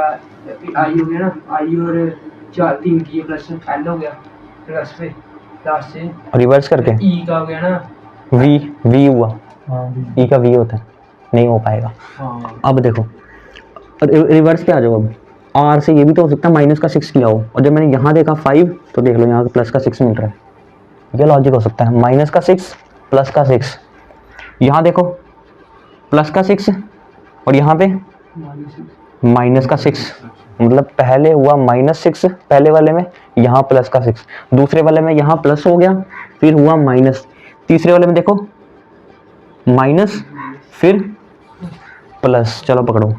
आई हो गया ना, आई और 4 3 की प्लस एल हो गया प्लस पे लास्ट से रिवर्स करके ई का हो गया ना। वी, वी हुआ, हाँ ई का वी होता है, नहीं हो पाएगा। हाँ अब देखो रिवर्स पे आ जाओ। अब आर से ये भी तो हो सकता है माइनस का 6 किया हो, और जब मैंने यहाँ देखा 5 तो देख लो यहाँ प्लस का 6 मिल रहा है। ये लॉजिक हो सकता है, माइनस का 6 प्लस का 6। यहाँ देखो प्लस का 6 और यहाँ पे माइनस का 6, मतलब पहले हुआ -6 पहले वाले में, यहाँ प्लस का 6, दूसरे वाले में यहाँ प्लस हो गया फिर हुआ माइनस, तीसरे वाले में देखो माइनस फिर प्लस। चलो पकड़ो,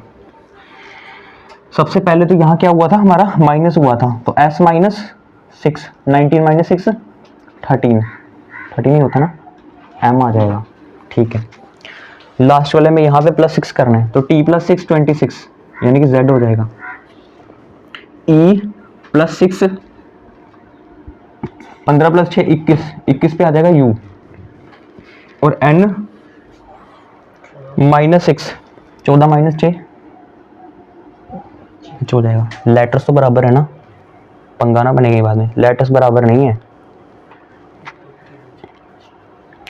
सबसे पहले तो यहाँ क्या हुआ था हमारा माइनस हुआ था, तो s -6 19 - 6 13 ही होता ना, m आ जाएगा। ठीक है, लास्ट वाले में यहाँ पे +6 करना है, तो t + 6 26 यानी कि z हो जाएगा e + 6 15 + 6 21 पे आ जाएगा u, और n -6 14 - 6 हो जाएगा। लेटर्स तो बराबर है ना, पंगा ना बनेगा बाद में, लेटर्स बराबर नहीं है,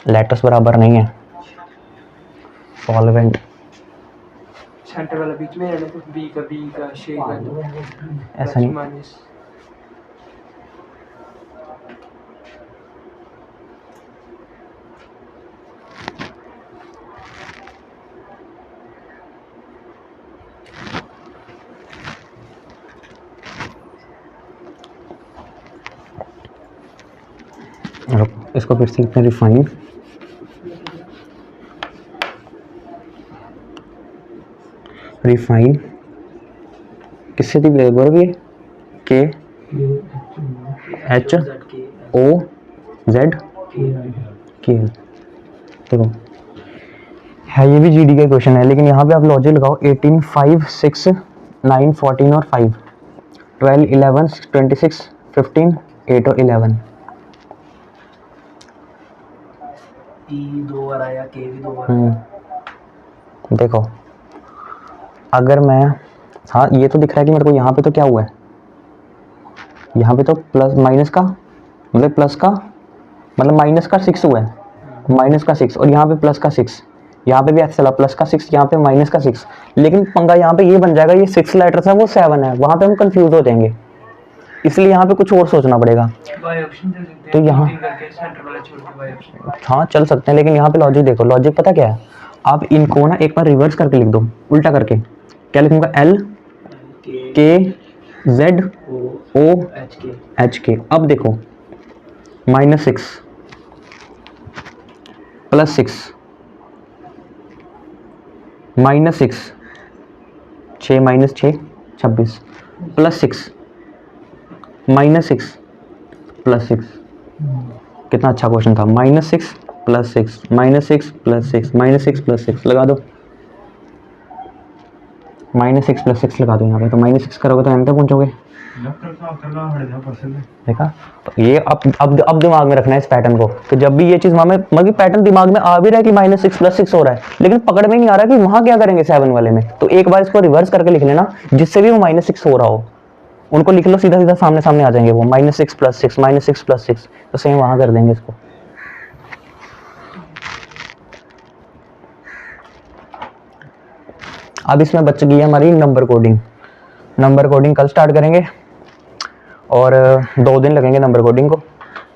लेटर्स बराबर नहीं है। सॉल्वेंट सेंटर वाला बीच में रहना, तो बी का शेप कर दो ऐसा नहीं, माइनस। इसको फिर से लिखते हैं रिफाइन, रिफाइन किससे थी बोलोगे? के एच ओ जेड के। देखो है ये भी जीडी का क्वेश्चन है, लेकिन यहाँ पे आप लॉजिक लगाओ 18 5 6 9 14 और 5 12 11 26 15 8 और 11। ई 2 बार आया, के भी 2 बार आया। देखो अगर मैं, हाँ ये तो दिख रहा है कि मेरे को यहाँ पे तो क्या हुआ है, यहाँ पे तो प्लस माइनस का मतलब प्लस का मतलब माइनस का 6 हुआ है, माइनस का 6, और यहाँ पे प्लस का 6, यहाँ पे भी ऐसा चला प्लस का 6, यहाँ पे माइनस का 6, लेकिन पंगा यहाँ पे ये बन जाएगा ये 6 लेटर्स है वो 7 है, वहाँ पे हम कंफ्यूज हो जाएंगे, इसलिए यहाँ पे कुछ और सोचना पड़ेगा। तो यहाँ हाँ चल सकते हैं, लेकिन यहाँ पे लॉजिक देखो, लॉजिक पता क्या है, आप इनको ना एक बार रिवर्स करके लिख दो, उल्टा करके क्या लिखूंगा, L K Z O H K। अब देखो -6 + 6 -6 6 - 6 26 +6 -6 + 6, कितना अच्छा क्वेश्चन था। -6 + 6 -6 + 6 -6 + 6 लगा दो, -6 + 6 लगा दो यहाँ पे, तो -6 करोगे तो m पे पहुंचोगे। देखा, तो ये अब दिमाग में रखना है इस पैटर्न को, कि जब भी ये चीज़ मतलब पैटर्न दिमाग में आ भी रहा है कि -6 + 6 हो रहा है, लेकिन पकड़ में नहीं आ रहा कि वहाँ क्या करेंगे 7 वाले में, तो एक बार इसको रिवर्स करके लिख लेना, जिससे भी वो -6 हो रहा हो उनको लिख लो, सीधा सीधा सामने सामने आ जाएंगे वो, -6 + 6 -6 + 6, तो सेम वहाँ कर देंगे इसको। अब इसमें बच गई है हमारी नंबर कोडिंग। नंबर कोडिंग कल स्टार्ट करेंगे और 2 दिन लगेंगे नंबर कोडिंग को।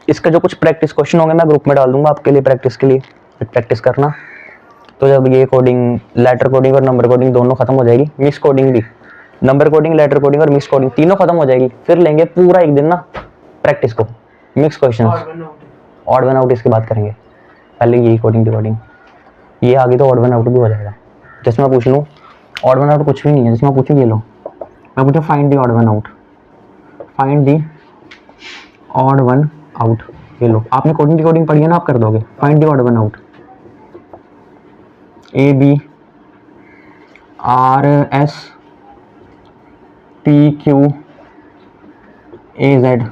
इसका जो कुछ प्रैक्टिस क्वेश्चन होंगे मैं ग्रुप में डाल दूंगा आपके लिए, प्रैक्टिस के लिए प्रैक्टिस करना। तो जब ये कोडिंग, लेटर कोडिंग और नंबर कोडिंग दोनों खत्म हो जाएगी, मिक्स कोडिंग भी, नंबर कोडिंग, लेटर कोडिंग और मिक्स कोडिंग तीनों खत्म हो जाएगी, फिर लेंगे पूरा एक दिन ना प्रैक्टिस को, mix question, odd one out इसकी बात करेंगे, पहले यही कोडिंग डिकोडिंग, ये आगे तो ऑड वन आउट भी हो जाएगा। जैसे मैं पूछ लूँ ऑड वन आउट कुछ भी नहीं है, जैसे मैं पूछूँ ये लो, मैं पूछूँ find the odd one out, find the odd one out, ये लो, आपने कोडिंग डिकोडिंग पढ़ी है ना, आप कर दोगे। Find the odd one out, A B R S P Q A Z,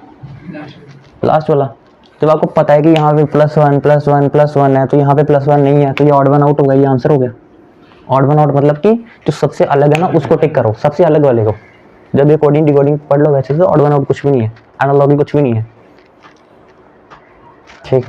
last वाला जब आपको पता है कि यहाँ पे +1 है तो यहाँ पे +1 नहीं है तो ये ऑड वन आउट होगा, ये आंसर हो गया। ऑड वन आउट मतलब कि जो सबसे अलग है ना उसको टिक करो, सबसे अलग वाले को। जब ये कोडिंग डिकोडिंग पढ़ लो वैसे तो ऑड वन आउट कुछ भी नहीं है, एनालॉगी कुछ भी नहीं है। ठीक।